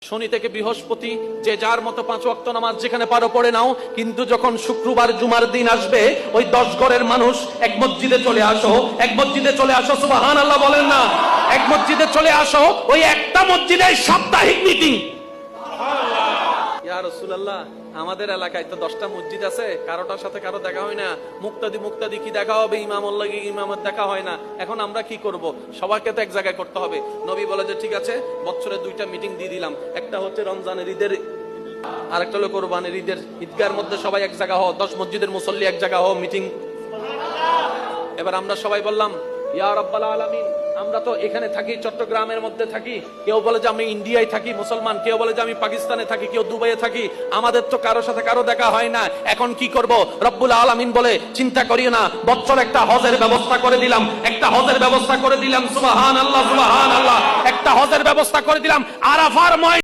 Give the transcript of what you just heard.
শনি থেকে বৃহস্পতি যে যার মতো 5 ওয়াক্ত নামাজ যেখানে পারো পড়ে নাও, কিন্তু যখন শুক্রবার জুমার দিন আসবে ওই 10 ঘরের মানুষ এক মসজিদে চলে আসো, এক মসজিদে চলে আসো, সুবহানাল্লাহ বলেন না, এক মসজিদে চলে আসো, ওই একটা মসজিদে সাপ্তাহিক মিটিং। ইয়া রাসূলুল্লাহ, আমাদের এলাকায় তো 10টা মসজিদ আছে, কারোটার সাথে কারো দেখা হয় না, মুক্তাদি কি দেখা হবে, ইমামের দেখা হয় না। এখন আমরা কি করব? সবাইকে তো এক জায়গায় করতে হবে। নবী বলে যে ঠিক আছে, বছরে 2টা মিটিং দিয়ে দিলাম, একটা হচ্ছে রমজানের ঈদের, আর একটা হলো কোরবানির ঈদের। ঈদগাহের মধ্যে সবাই এক জায়গা হও, 10 মসজিদের মুসল্লি এক জায়গা হও, মিটিং। এবার আমরা সবাই বললাম ইয়া রাব্বাল আলামিন, আমরা তো এখানে থাকি, চট্টগ্রামের মধ্যে থাকি, কেউ বলে যে আমি ইন্ডিয়ায় থাকি মুসলমান, কেউ বলে যে আমি পাকিস্তানে থাকি, কেউ দুবাইয়ে থাকি, আমাদের তো কারোর সাথে কারো দেখা হয় না। এখন কি করব? রব্বুল আলামিন বলে চিন্তা করিও না, বছর একটা হজের ব্যবস্থা করে দিলাম, একটা হজের ব্যবস্থা করে দিলাম, সুবহানাল্লাহ সুবহানাল্লাহ, একটা হজের ব্যবস্থা করে দিলাম। আরাফার